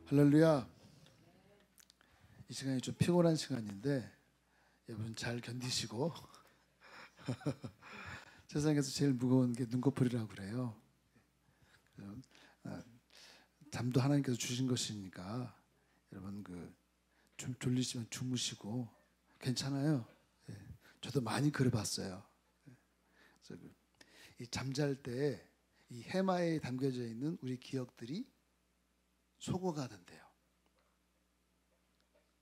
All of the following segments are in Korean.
할렐루야. 이 시간이 좀 피곤한 시간인데 여러분 잘 견디시고 세상에서 제일 무거운 게 눈꺼풀이라고 그래요. 잠도 하나님께서 주신 것이니까 여러분 좀 졸리시면 주무시고 괜찮아요. 저도 많이 그래봤어요. 그래서 이 잠잘 때 이 해마에 담겨져 있는 우리 기억들이 소거가 된대요.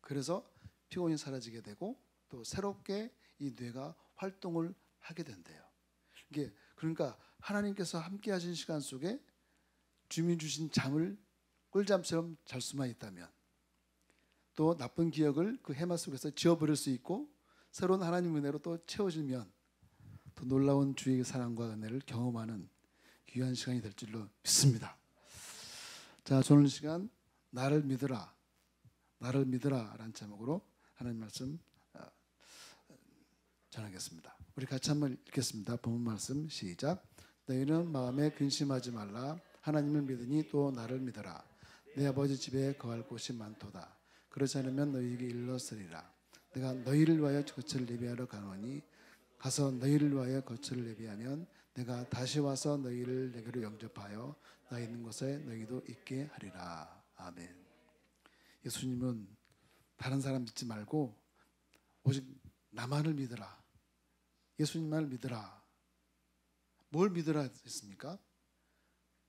그래서 피곤이 사라지게 되고 또 새롭게 이 뇌가 활동을 하게 된대요. 이게 그러니까 하나님께서 함께 하신 시간 속에 주님 주신 잠을 꿀잠처럼 잘 수만 있다면 또 나쁜 기억을 그 해마 속에서 지워버릴 수 있고 새로운 하나님 은혜로 또 채워지면 더 놀라운 주의 사랑과 은혜를 경험하는 귀한 시간이 될 줄로 믿습니다. 자, 오늘 시간 나를 믿으라, 나를 믿으라 라는 제목으로 하나님 말씀 전하겠습니다. 우리 같이 한번 읽겠습니다. 본문 말씀 시작. 너희는 마음에 근심하지 말라. 하나님을 믿으니 또 나를 믿어라. 내 아버지 집에 거할 곳이 많도다. 그렇지 않으면 너희에게 일렀으리라. 내가 너희를 위하여 거처를 예비하러 가노니 가서 너희를 위하여 거처를 예비하면 내가 다시 와서 너희를 내게로 영접하여 나 있는 곳에 너희도 있게 하리라. 아멘. 예수님은 다른 사람 믿지 말고 오직 나만을 믿으라. 예수님만을 믿으라. 뭘 믿으라 했습니까?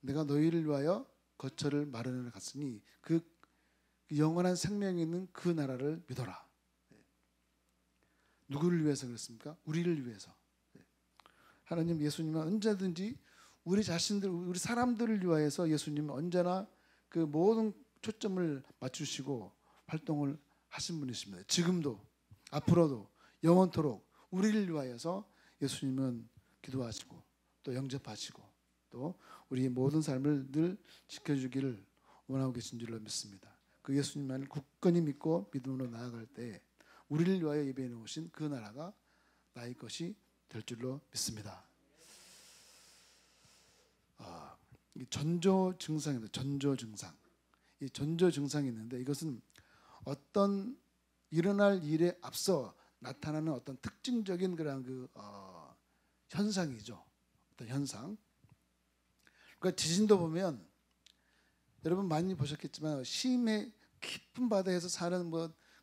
내가 너희를 위하여 거처를 마련해 갔으니 그 영원한 생명이 있는 그 나라를 믿어라. 누구를 위해서 그랬습니까? 우리를 위해서. 하나님 예수님은 언제든지 우리 자신들, 우리 사람들을 위하여서 예수님은 언제나 그 모든 초점을 맞추시고 활동을 하신 분이십니다. 지금도 앞으로도 영원토록 우리를 위하여서 예수님은 기도하시고 또 영접하시고 또 우리의 모든 삶을 늘 지켜주기를 원하고 계신 줄로 믿습니다. 그 예수님만을 굳건히 믿고 믿음으로 나아갈 때 우리를 위하여 예배해 놓으신 그 나라가 나의 것이 될 줄로 믿습니다. 이 전조 증상입니다. 전조 증상. 이 전조 증상이 있는데 이것은 어떤 일어날 일에 앞서 나타나는 어떤 특징적인 그런 현상이죠. 어떤 현상. 그러니까 지진도 보면 여러분 많이 보셨겠지만 심해 깊은 바다에서 사는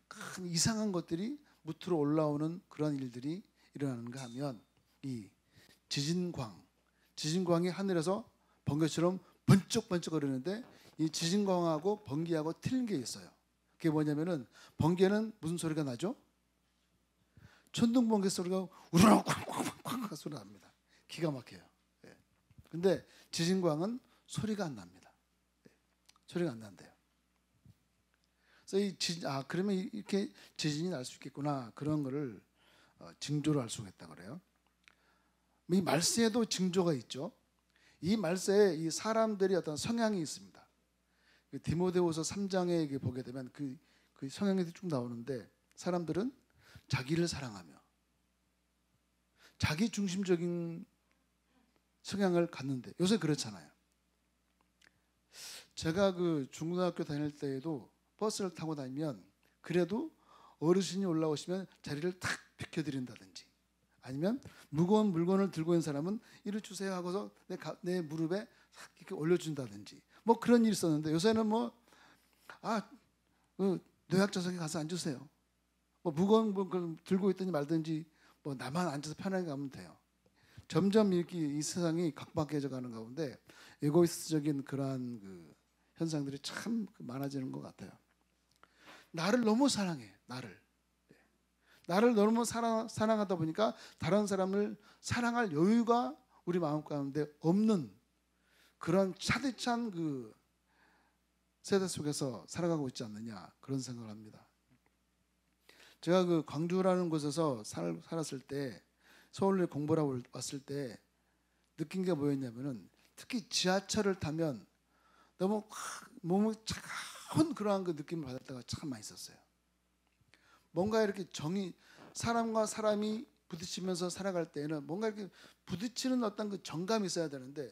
큰 이상한 것들이 무트로 올라오는 그런 일들이 일어나는가 하면 이 지진광이 하늘에서 번개처럼 번쩍번쩍 거리는데 이 지진광하고 번개하고 틀린 게 있어요. 그게 뭐냐면은 번개는 무슨 소리가 나죠? 천둥번개 소리가 우르르 쾅쾅쾅쾅 소리 납니다. 기가 막혀요. 근데 지진광은 소리가 안 납니다. 소리가 안 난대요. 그래서 그러면 이렇게 지진이 날 수 있겠구나 그런 거를 징조로 알 수가 있다 그래요. 이 말세에도 징조가 있죠. 이 말세에 이 사람들이 어떤 성향이 있습니다. 디모데후서 3장에 보게 되면 그 성향이 쭉 나오는데 사람들은 자기를 사랑하며 자기 중심적인 성향을 갖는데 요새 그렇잖아요. 제가 중고등학교 다닐 때에도 버스를 타고 다니면 그래도 어르신이 올라오시면 자리를 탁 비켜드린다든지 아니면 무거운 물건을 들고 있는 사람은 이리 주세요 하고서 내 무릎에 탁 이렇게 올려준다든지 그런 일이 있었는데 요새는 노약자석에 가서 앉으세요. 무거운 물건 들고 있든지 말든지 나만 앉아서 편하게 가면 돼요. 점점 이렇게 이 세상이 각박해져 가는 가운데 에고이스트적인 그러한 현상들이 참 많아지는 것 같아요. 나를 너무 사랑해. 나를 너무 사랑하다 보니까 다른 사람을 사랑할 여유가 우리 마음 가운데 없는 그런 차디찬 세대 속에서 살아가고 있지 않느냐 그런 생각을 합니다. 제가 광주라는 곳에서 살았을 때 서울에 공부하러 왔을 때 느낀 게 뭐였냐면은 특히 지하철을 타면 너무 몸이 차가운 그러한 느낌을 받을 때가 참 많이 있었어요. 뭔가 이렇게 사람과 사람이 부딪히면서 살아갈 때에는 뭔가 이렇게 부딪히는 어떤 정감이 있어야 되는데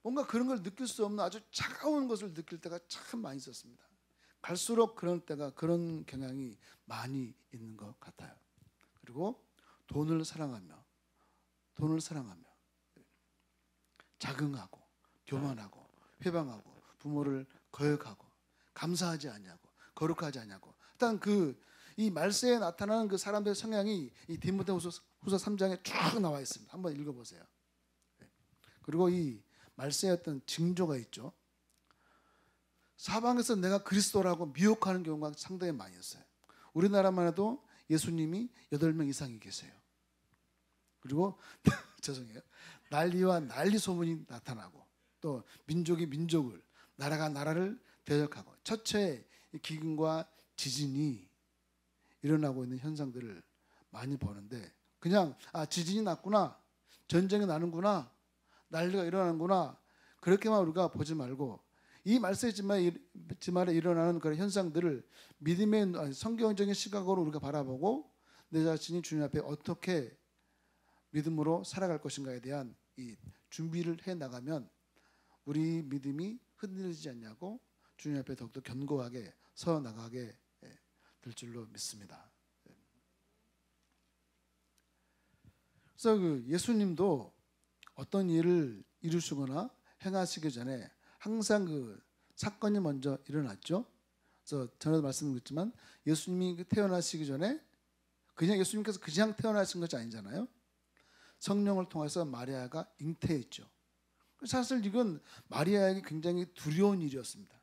뭔가 그런 걸 느낄 수 없는 아주 차가운 것을 느낄 때가 참 많이 있었습니다. 갈수록 그런 경향이 많이 있는 것 같아요. 그리고 돈을 사랑하며 자긍하고 교만하고 회방하고 부모를 거역하고 감사하지 않냐고 거룩하지 않냐고. 일단 이 말세에 나타나는 그 사람들의 성향이 이 디모데후서 3장에 쭉 나와 있습니다. 한번 읽어보세요. 그리고 이 말세의 어떤 징조가 있죠. 사방에서 내가 그리스도라고 미혹하는 경우가 상당히 많이 있어요. 우리나라만 해도 예수님이 8명 이상이 계세요. 그리고 죄송해요. 난리와 난리 소문이 나타나고 또 민족이 민족을 나라가 나라를 대적하고 처처에 기근과 지진이 일어나고 있는 현상들을 많이 보는데 그냥 지진이 났구나 전쟁이 나는구나 난리가 일어나는구나 그렇게만 우리가 보지 말고 이 말세의 지말에 일어나는 그런 현상들을 믿음의 성경적인 시각으로 우리가 바라보고 내 자신이 주님 앞에 어떻게 믿음으로 살아갈 것인가에 대한 이 준비를 해 나가면 우리 믿음이 흔들리지 않냐고 주님 앞에 더욱더 견고하게 서 나가게 될 줄로 믿습니다. 그래서 예수님도 어떤 일을 이루시거나 행하시기 전에 항상 사건이 먼저 일어났죠. 그래서 전에도 말씀드렸지만 예수님이 태어나시기 전에 그냥 예수님께서 그냥 태어나신 것이 아니잖아요. 성령을 통해서 마리아가 잉태했죠. 사실 이건 마리아에게 굉장히 두려운 일이었습니다.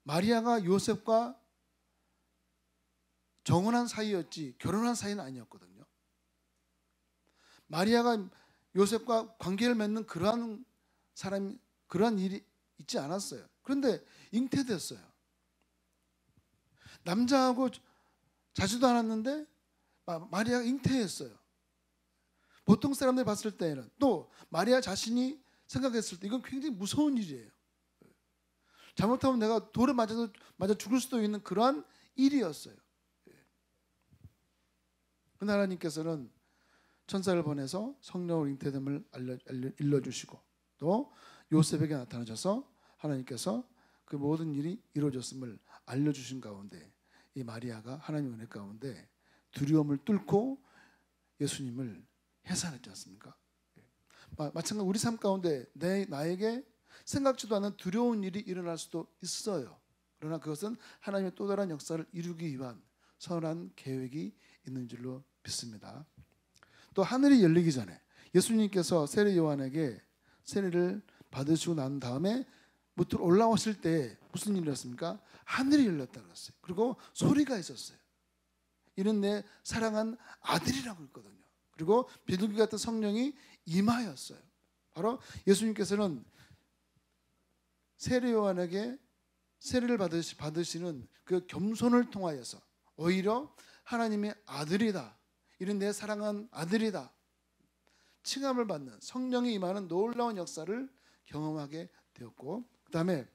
마리아가 요셉과 정혼한 사이였지 결혼한 사이는 아니었거든요. 마리아가 요셉과 관계를 맺는 그러한 일이 있지 않았어요. 그런데 잉태됐어요. 남자하고 자지도 않았는데 마리아가 잉태했어요. 보통 사람들이 봤을 때에는 또 마리아 자신이 생각했을 때 이건 굉장히 무서운 일이에요. 잘못하면 내가 돌에 맞아 죽을 수도 있는 그러한 일이었어요. 그러나 하나님께서는 천사를 보내서 성령으로 잉태됨을 일러주시고 또 요셉에게 나타나셔서 하나님께서 그 모든 일이 이루어졌음을 알려주신 가운데 이 마리아가 하나님의 은혜 가운데 두려움을 뚫고 예수님을 해산했지 않습니까? 마찬가지로 우리 삶 가운데 나에게 생각지도 않은 두려운 일이 일어날 수도 있어요. 그러나 그것은 하나님의 또 다른 역사를 이루기 위한 선한 계획이 있는 줄로 믿습니다. 또 하늘이 열리기 전에 예수님께서 세례 요한에게 세례를 받으시고 난 다음에 무트로 올라오실 때 무슨 일이었습니까? 하늘이 열렸다고 했어요. 그리고 소리가 있었어요. 이는 내 사랑한 아들이라고 했거든요. 그리고 비둘기 같은 성령이 임하였어요. 바로 예수님께서는 세례 요한에게 세례를 받으시는 그 겸손을 통하여서 오히려 하나님의 아들이다. 이는 내 사랑한 아들이다. 칭함을 받는 성령이 임하는 놀라운 역사를 경험하게 되었고 그 다음에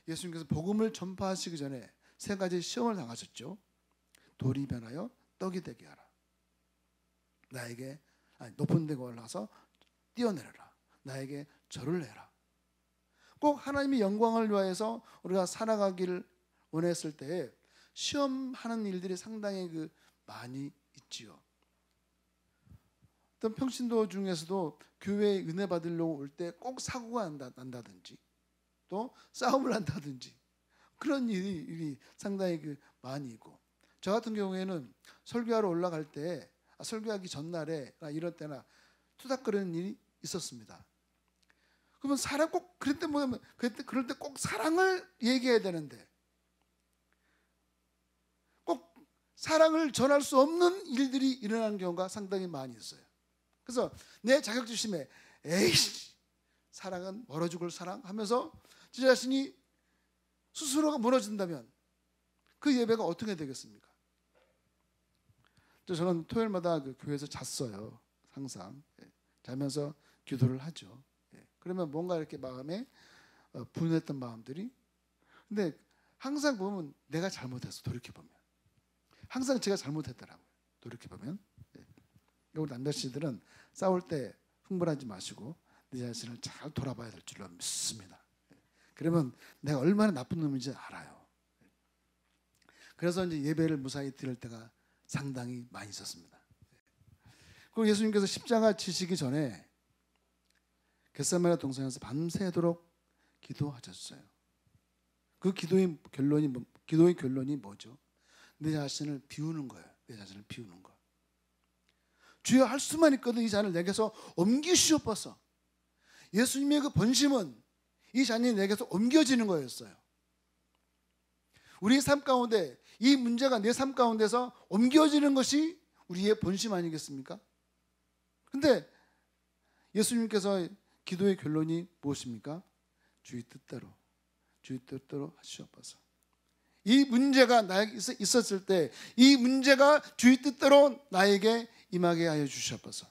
예수님께서 복음을 전파하시기 전에 3가지 시험을 당하셨죠. 돌이 변하여 떡이 되게 하라. 나에게 높은 데 올라가서 뛰어내려라. 나에게 절을 해라. 꼭 하나님의 영광을 위하여서 우리가 살아가기를 원했을 때에 시험하는 일들이 상당히 많이 있지요. 어떤 평신도 중에서도 교회에 은혜 받으려고 올 때 꼭 사고가 난다든지 또 싸움을 한다든지 그런 일이 상당히 많이 있고 저 같은 경우에는 설교하러 올라갈 때 설교하기 전날에 이럴 때나 투닥거리는 일이 있었습니다. 그러면 사람 꼭 그럴 때 꼭 사랑을 얘기해야 되는데 꼭 사랑을 전할 수 없는 일들이 일어나는 경우가 상당히 많이 있어요. 그래서 내 자격지심에 에이씨 사랑은 멀어 죽을 사랑 하면서 제 자신이 스스로가 무너진다면 그 예배가 어떻게 되겠습니까? 저는 토요일마다 교회에서 잤어요. 항상 자면서 기도를 하죠. 그러면 뭔가 이렇게 마음에 분했던 마음들이 근데 항상 보면 내가 잘못했어. 돌이켜보면 항상 제가 잘못했더라고요. 돌이켜보면 우리 남자씨들은 싸울 때 흥분하지 마시고 내 자신을 잘 돌아봐야 될 줄로 믿습니다. 그러면 내가 얼마나 나쁜 놈인지 알아요. 그래서 이제 예배를 무사히 드릴 때가 상당히 많이 있었습니다. 그리고 예수님께서 십자가 지시기 전에 겟세마네 동산에서 밤새도록 기도하셨어요. 그 기도의 결론이 뭐죠? 내 자신을 비우는 거예요. 내 자신을 비우는 거. 주여 할 수만 있거든 이 잔을 내게서 옮기시옵소서. 예수님의 그 본심은 이 잔이 내게서 옮겨지는 거였어요. 우리 삶 가운데 이 문제가 내 삶 가운데서 옮겨지는 것이 우리의 본심 아니겠습니까? 근데 예수님께서 기도의 결론이 무엇입니까? 주의 뜻대로 하시옵소서. 이 문제가 나에게 있었을 때 이 문제가 주의 뜻대로 나에게 임하게 하여 주시옵소서.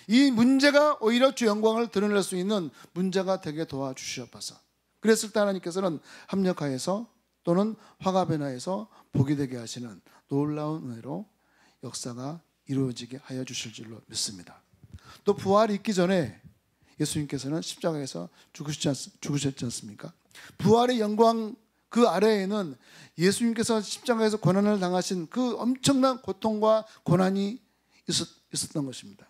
이 문제가 오히려 주 영광을 드러낼 수 있는 문제가 되게 도와주시옵소서. 그랬을 때 하나님께서는 합력하여서 또는 화가 변화해서 복이 되게 하시는 놀라운 은혜로 역사가 이루어지게 하여 주실 줄로 믿습니다. 또 부활이 있기 전에 예수님께서는 십자가에서 죽으셨지 않습니까? 부활의 영광 그 아래에는 예수님께서 십자가에서 고난을 당하신 그 엄청난 고통과 고난이 있었던 것입니다.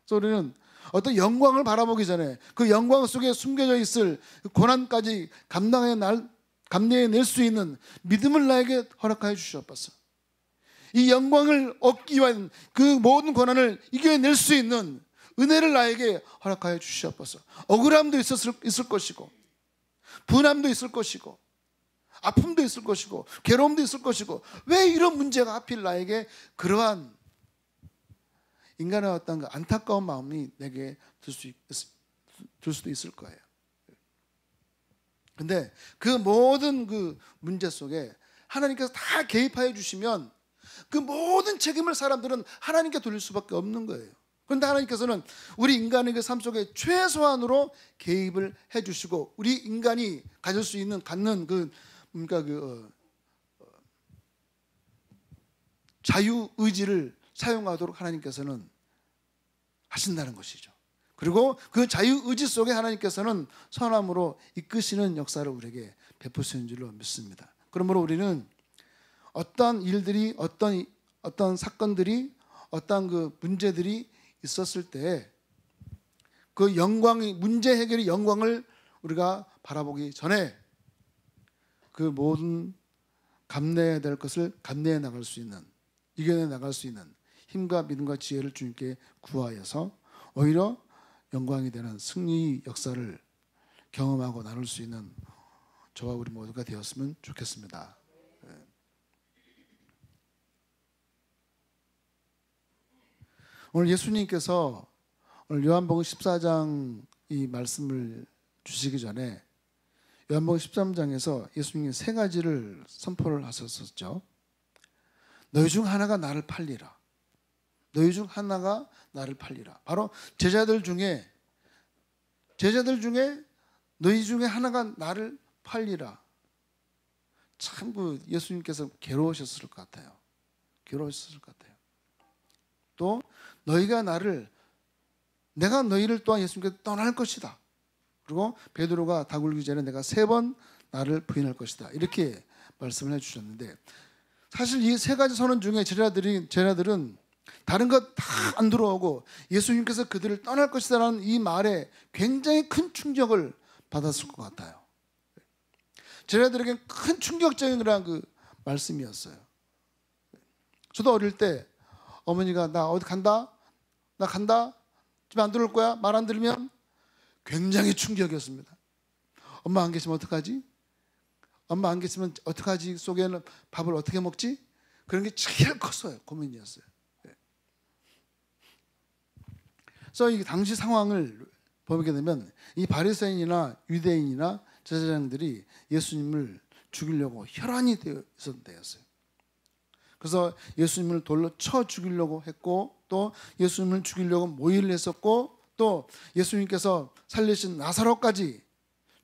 그래서 우리는 어떤 영광을 바라보기 전에 그 영광 속에 숨겨져 있을 고난까지 감내해낼 수 있는 믿음을 나에게 허락하여 주시옵소서. 이 영광을 얻기 위한 그 모든 고난을 이겨낼 수 있는 은혜를 나에게 허락하여 주시옵소서. 억울함도 있을 것이고 분함도 있을 것이고 아픔도 있을 것이고 괴로움도 있을 것이고 왜 이런 문제가 하필 나에게 그러한 인간의 어떤 그 안타까운 마음이 내게 들 수도 있을 거예요. 근데 그 모든 그 문제 속에 하나님께서 다 개입하여 주시면 그 모든 책임을 사람들은 하나님께 돌릴 수밖에 없는 거예요. 그런데 하나님께서는 우리 인간의 그 삶 속에 최소한으로 개입을 해주시고 우리 인간이 가질 수 있는 갖는 자유 의지를 사용하도록 하나님께서는 하신다는 것이죠. 그리고 그 자유 의지 속에 하나님께서는 선함으로 이끄시는 역사를 우리에게 베푸시는 줄로 믿습니다. 그러므로 우리는 어떤 일들이 어떤 사건들이 어떤 그 문제들이 있었을 때 그 문제 해결의 영광을 우리가 바라보기 전에 그 모든 감내해야 될 것을 감내해 나갈 수 있는 이겨내 나갈 수 있는 힘과 믿음과 지혜를 주님께 구하여서 오히려 영광이 되는 승리의 역사를 경험하고 나눌 수 있는 저와 우리 모두가 되었으면 좋겠습니다. 오늘 예수님께서 오늘 요한복음 14장 이 말씀을 주시기 전에 요한복음 13장에서 예수님이 세 가지를 선포를 하셨었죠. 너희 중 하나가 나를 팔리라. 너희 중 하나가 나를 팔리라. 바로 제자들 중에 너희 중에 하나가 나를 팔리라. 참 그 예수님께서 괴로우셨을 것 같아요. 또 내가 너희를 또한 예수님께 떠날 것이다. 그리고 베드로가 다굴기 전에 내가 3번 나를 부인할 것이다. 이렇게 말씀을 해주셨는데 사실 이 세 가지 선언 중에 제자들은 다른 것 다 안 들어오고 예수님께서 그들을 떠날 것이다라는 이 말에 굉장히 큰 충격을 받았을 것 같아요. 제자들에게 큰 충격적인 그런 그 말씀이었어요. 저도 어릴 때 어머니가 나 어디 간다? 나 간다? 집에 안 들어올 거야? 말 안 들으면 굉장히 충격이었습니다. 엄마 안 계시면 어떡하지? 엄마 안 계시면 어떡하지? 속에는 밥을 어떻게 먹지? 그런 게 제일 컸어요. 고민이었어요. 그래서 이 당시 상황을 보게 되면 이 바리새인이나 유대인이나 제사장들이 예수님을 죽이려고 혈안이 되어 있었던 때였어요. 그래서 예수님을 돌로 쳐 죽이려고 했고 또 예수님을 죽이려고 모의를 했었고 또 예수님께서 살리신 나사로까지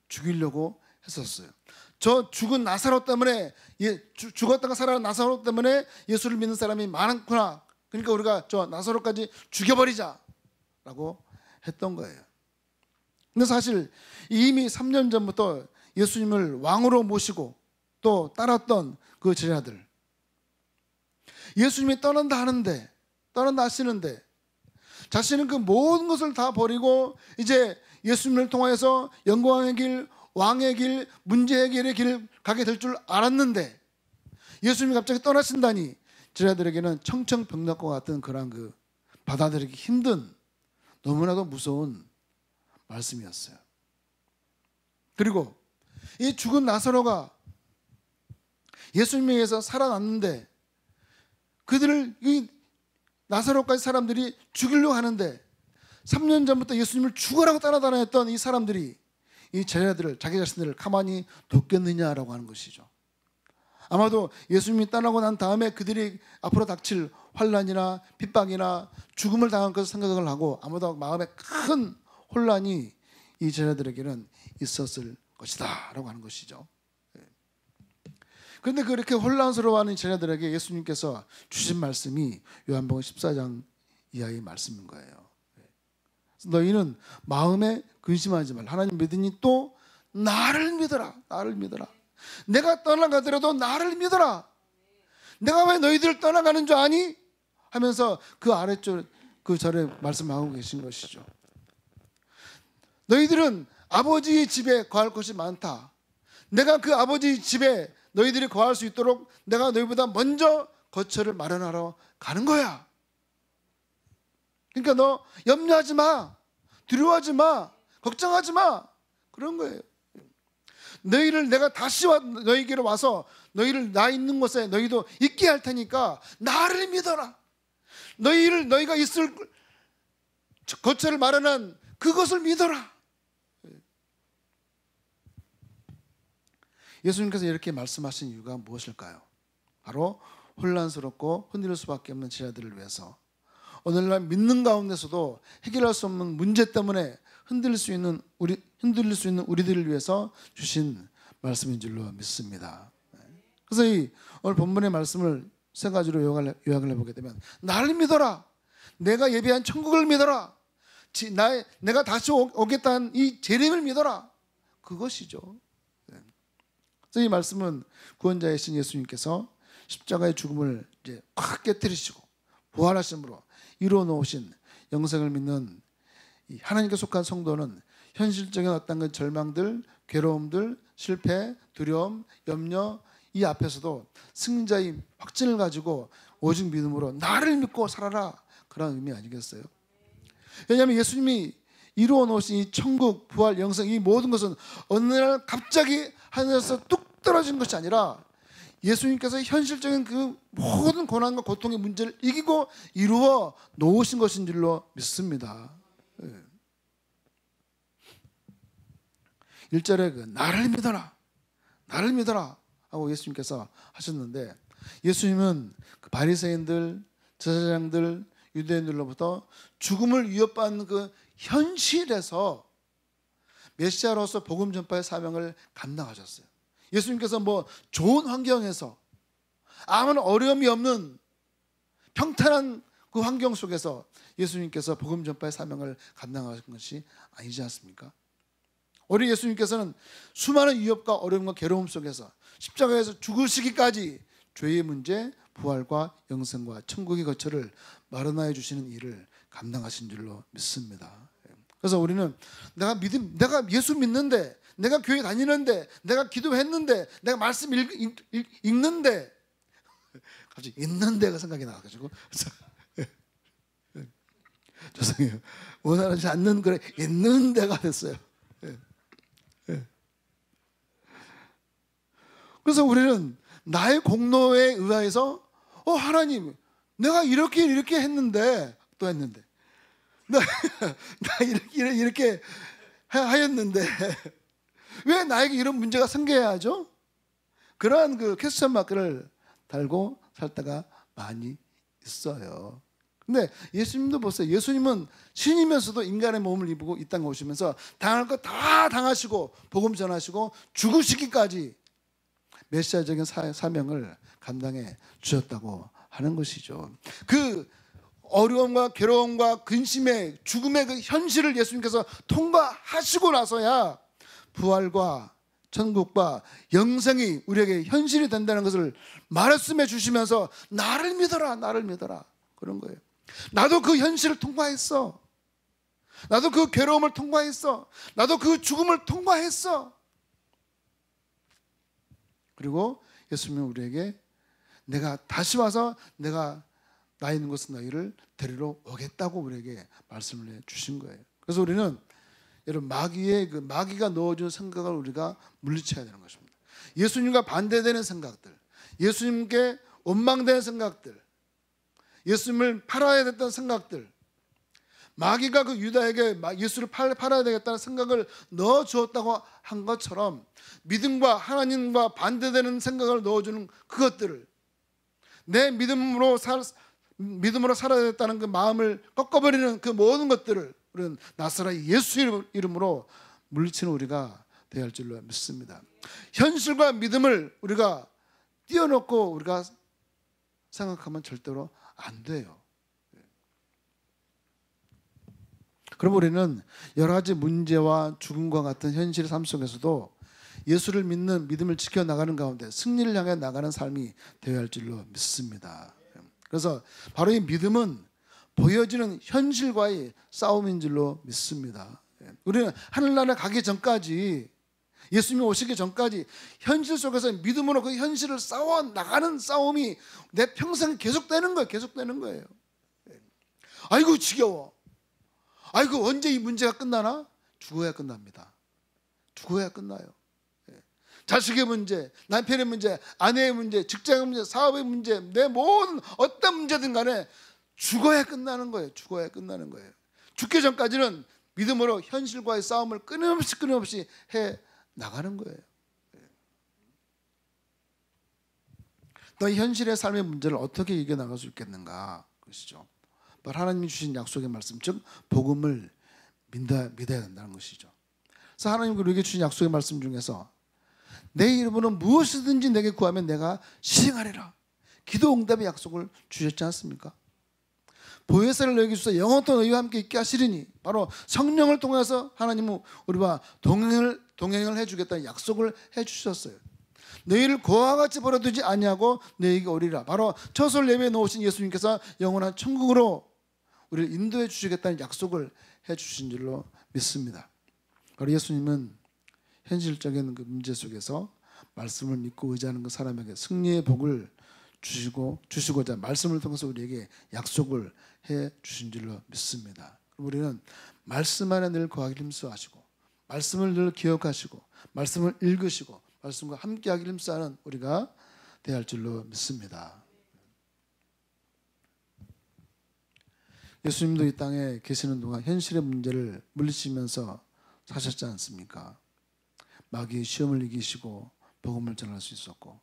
죽이려고 했었어요. 저 죽은 나사로 때문에 죽었다가 살아난 나사로 때문에 예수를 믿는 사람이 많구나. 그러니까 우리가 저 나사로까지 죽여버리자라고 했던 거예요. 근데 사실 이미 3년 전부터 예수님을 왕으로 모시고 또 따랐던 그 제자들, 예수님이 떠난다 하는데, 떠난다 하시는데 자신은 그 모든 것을 다 버리고 이제 예수님을 통하여서 영광의 길, 왕의 길, 문제 해결의 길을 가게 될 줄 알았는데 예수님이 갑자기 떠나신다니 제자들에게는 청천벽력과 같은 그런 그 받아들이기 힘든 너무나도 무서운 말씀이었어요. 그리고 이 죽은 나사로가 예수님에 의해서 살아났는데 그들을, 이 나사로까지 사람들이 죽이려고 하는데 3년 전부터 예수님을 죽어라고 따라다녔던 이 사람들이 이 제자들을, 자기 자신들을 가만히 뒀겠느냐라고 하는 것이죠. 아마도 예수님이 떠나고 난 다음에 그들이 앞으로 닥칠 환난이나 핍박이나 죽음을 당할 것을 생각을 하고 아마도 마음에 큰 혼란이 이 제자들에게는 있었을 것이다 라고 하는 것이죠. 그런데 그렇게 혼란스러워하는 제자들에게 예수님께서 주신 말씀이 요한복음 14장 이하의 말씀인 거예요. 너희는 마음에 근심하지 말라. 하나님 믿으니 또 나를 믿어라. 나를 믿어라. 내가 떠나가더라도 나를 믿어라. 내가 왜 너희들을 떠나가는 줄 아니? 하면서 그 아래쪽 그 절에 말씀하고 계신 것이죠. 너희들은 아버지의 집에 거할 것이 많다. 내가 그 아버지 집에 너희들이 거할 수 있도록 내가 너희보다 먼저 거처를 마련하러 가는 거야. 그러니까 너 염려하지 마. 두려워하지 마. 걱정하지 마. 그런 거예요. 너희를 내가 다시 너희에게로 와서 너희를 나 있는 곳에 너희도 있게 할 테니까 나를 믿어라. 너희가 있을 거처를 마련한 그것을 믿어라. 예수님께서 이렇게 말씀하신 이유가 무엇일까요? 바로 혼란스럽고 흔들릴 수밖에 없는 제자들을 위해서, 오늘날 믿는 가운데서도 해결할 수 없는 문제 때문에 흔들릴 수 있는 우리들을 위해서 주신 말씀인 줄로 믿습니다. 그래서 이 오늘 본문의 말씀을 세 가지로 요약을 해보게 되면, 나를 믿어라. 내가 예비한 천국을 믿어라. 내가 다시 오겠다는 이 재림을 믿어라. 그것이죠. 그래서 이 말씀은 구원자이신 예수님께서 십자가의 죽음을 이제 확 깨뜨리시고 부활하심으로 이루어 놓으신 영생을 믿는 하나님께 속한 성도는 현실적인 어떤 그 절망들, 괴로움들, 실패, 두려움, 염려 이 앞에서도 승자의 확신을 가지고 오직 믿음으로 나를 믿고 살아라, 그런 의미 아니겠어요? 왜냐하면 예수님이 이루어 놓으신 이 천국, 부활, 영생 이 모든 것은 어느 날 갑자기 하늘에서 뚝 떨어진 것이 아니라 예수님께서 현실적인 그 모든 고난과 고통의 문제를 이기고 이루어 놓으신 것인 줄로 믿습니다. 1절에 그 나를 믿어라, 나를 믿어라 하고 예수님께서 하셨는데, 예수님은 그 바리새인들, 제사장들, 유대인들로부터 죽음을 위협받는 그 현실에서 메시아로서 복음 전파의 사명을 감당하셨어요. 예수님께서 뭐 좋은 환경에서 아무런 어려움이 없는 평탄한 그 환경 속에서 예수님께서 복음 전파의 사명을 감당하신 것이 아니지 않습니까? 우리 예수님께서는 수많은 위협과 어려움과 괴로움 속에서 십자가에서 죽으시기까지 죄의 문제, 부활과 영생과 천국의 거처를 마련하여 주시는 일을 감당하신 줄로 믿습니다. 그래서 우리는 내가 예수 믿는데, 내가 교회 다니는데, 내가 기도했는데, 내가 말씀 읽는데, 갑자기 있는데가 생각이 나가지고 죄송해요. 원하지 않는 글에 있는데가 됐어요. 그래서 우리는 나의 공로에 의해서 하나님, 내가 이렇게 했는데, 또 했는데, 나 이렇게 하였는데 왜 나에게 이런 문제가 생겨야 하죠? 그러한 그 퀘스천 마크를 달고 살 때가 많이 있어요. 근데 예수님도 보세요. 예수님은 신이면서도 인간의 몸을 입고 이 땅에 오시면서 당할 거 다 당하시고 복음 전하시고 죽으시기까지 메시아적인 사명을 감당해 주셨다고 하는 것이죠. 그 어려움과 괴로움과 근심의 죽음의 그 현실을 예수님께서 통과하시고 나서야 부활과 천국과 영생이 우리에게 현실이 된다는 것을 말씀해 주시면서 나를 믿어라, 나를 믿어라, 그런 거예요. 나도 그 현실을 통과했어. 나도 그 괴로움을 통과했어. 나도 그 죽음을 통과했어. 그리고 예수님은 우리에게 내가 다시 와서 내가 나 있는 곳은 너희를 데리러 오겠다고 우리에게 말씀을 해 주신 거예요. 그래서 우리는 여러분 마귀가 넣어준 생각을 우리가 물리쳐야 되는 것입니다. 예수님과 반대되는 생각들, 예수님께 원망되는 생각들, 예수님을 팔아야 됐던 생각들, 마귀가 그 유다에게 예수를 팔아야 되겠다는 생각을 넣어주었다고 한 것처럼 믿음과 하나님과 반대되는 생각을 넣어주는 그것들을 내 믿음으로 살아야 됐다는 그 마음을 꺾어버리는 그 모든 것들을 우리는 나사렛 예수 이름으로 물리치는 우리가 되어야 할 줄로 믿습니다. 현실과 믿음을 우리가 띄워놓고 우리가 생각하면 절대로 안 돼요. 그럼 우리는 여러 가지 문제와 죽음과 같은 현실의 삶 속에서도 예수를 믿는 믿음을 지켜나가는 가운데 승리를 향해 나가는 삶이 되어야 할 줄로 믿습니다. 그래서 바로 이 믿음은 보여지는 현실과의 싸움인 줄로 믿습니다. 우리는 하늘나라 가기 전까지, 예수님이 오시기 전까지 현실 속에서 믿음으로 그 현실을 싸워 나가는 싸움이 내 평생 계속되는 거예요. 아이고 지겨워. 아이고 언제 이 문제가 끝나나? 죽어야 끝납니다. 죽어야 끝나요. 자식의 문제, 남편의 문제, 아내의 문제, 직장의 문제, 사업의 문제, 내 모든 어떤 문제든 간에 죽어야 끝나는 거예요. 죽어야 끝나는 거예요. 죽기 전까지는 믿음으로 현실과의 싸움을 끊임없이 해 나가는 거예요. 또 현실의 삶의 문제를 어떻게 이겨나갈 수 있겠는가? 그것이죠. 바로 하나님이 주신 약속의 말씀, 즉 복음을 믿어야 된다는 것이죠. 그래서 하나님이 우리에게 주신 약속의 말씀 중에서 내 이름으로 무엇이든지 내게 구하면 내가 시행하리라. 기도 응답의 약속을 주셨지 않습니까? 보혜사를 너에게 주사 영원토록 너희와 함께 있게 하시리니, 바로 성령을 통해서 하나님은 우리와 동행을 해주겠다는 약속을 해주셨어요. 너희를 고와 같이 버려두지 아니하고 너희에게 오리라. 바로 처소를 예배해 놓으신 예수님께서 영원한 천국으로 우리를 인도해 주시겠다는 약속을 해주신 줄로 믿습니다. 바로 예수님은 현실적인 그 문제 속에서 말씀을 믿고 의지하는 그 사람에게 승리의 복을 주시고자 말씀을 통해서 우리에게 약속을 해 주신 줄로 믿습니다. 우리는 말씀 안에 늘 거하기를 힘써하시고, 말씀을 늘 기억하시고, 말씀을 읽으시고, 말씀과 함께하기를 힘써하는 우리가 되어야 할 줄로 믿습니다. 예수님도 이 땅에 계시는 동안 현실의 문제를 물리치면서 사셨지 않습니까? 마귀의 시험을 이기시고 복음을 전할 수 있었고,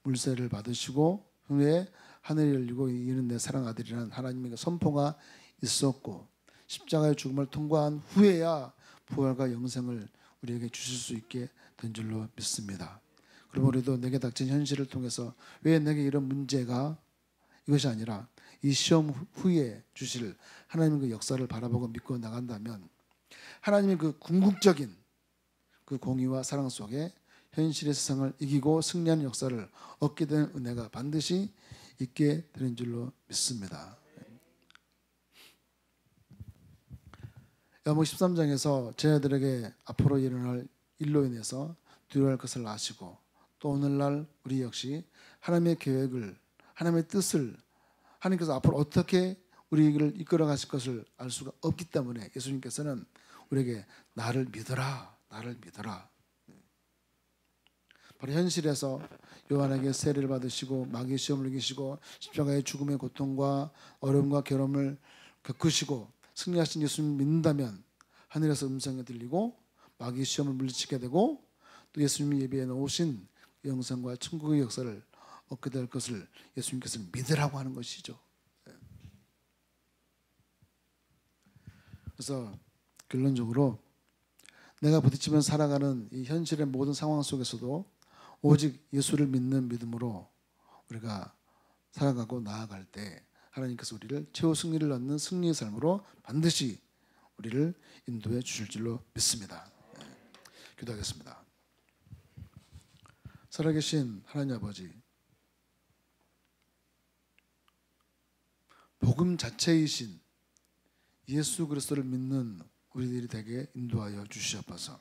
물세를 받으시고 후에 하늘이 열리고 이는 내 사랑 아들이라는 하나님의 선포가 있었고, 십자가의 죽음을 통과한 후에야 부활과 영생을 우리에게 주실 수 있게 된 줄로 믿습니다. 그럼 우리도 내게 닥친 현실을 통해서 왜 내게 이런 문제가, 이것이 아니라 이 시험 후에 주실 하나님의 그 역사를 바라보고 믿고 나간다면 하나님의 그 궁극적인 그 공의와 사랑 속에 현실의 세상을 이기고 승리하는 역사를 얻게 된 은혜가 반드시 있게 되는 줄로 믿습니다. 야고보 13장에서 제자들에게 앞으로 일어날 일로 인해서 두려워할 것을 아시고, 또 오늘날 우리 역시 하나님의 계획을, 하나님의 뜻을, 하나님께서 앞으로 어떻게 우리를 이끌어 가실 것을 알 수가 없기 때문에 예수님께서는 우리에게 나를 믿어라, 나를 믿어라. 바로 현실에서 요한에게 세례를 받으시고 마귀의 시험을 이기시고 십자가의 죽음의 고통과 어려움과 괴로움을 겪으시고 승리하신 예수님을 믿는다면 하늘에서 음성이 들리고 마귀의 시험을 물리치게 되고, 또 예수님이 예비해 놓으신 영생과 천국의 역사를 얻게 될 것을 예수님께서는 믿으라고 하는 것이죠. 그래서 결론적으로 내가 부딪히며 살아가는 이 현실의 모든 상황 속에서도 오직 예수를 믿는 믿음으로 우리가 살아가고 나아갈 때 하나님께서 우리를 최후 승리를 얻는 승리의 삶으로 반드시 우리를 인도해 주실 줄로 믿습니다. 기도하겠습니다. 살아계신 하나님 아버지, 복음 자체이신 예수 그리스도를 믿는 우리들이 되게 인도하여 주시옵소서.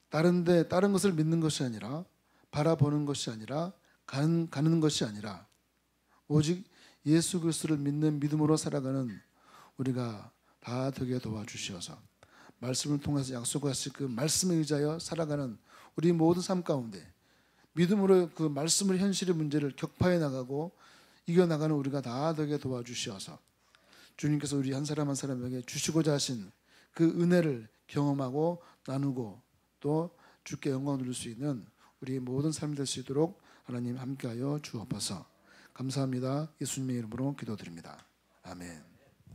다른 것을 믿는 것이 아니라, 바라보는 것이 아니라, 가는 것이 아니라 오직 예수 그리스도를 믿는 믿음으로 살아가는 우리가 다 되게 도와주시어서 말씀을 통해서 약속하신 그 말씀에 의지하여 살아가는 우리 모든 삶 가운데 믿음으로 그 말씀을 현실의 문제를 격파해 나가고 이겨나가는 우리가 다 되게 도와주시어서 주님께서 우리 한 사람 한 사람에게 주시고자 하신 그 은혜를 경험하고 나누고 또 주께 영광을 돌릴 수 있는 우리의 모든 삶이 될 수 있도록 하나님 함께하여 주옵소서. 감사합니다. 예수님의 이름으로 기도드립니다. 아멘.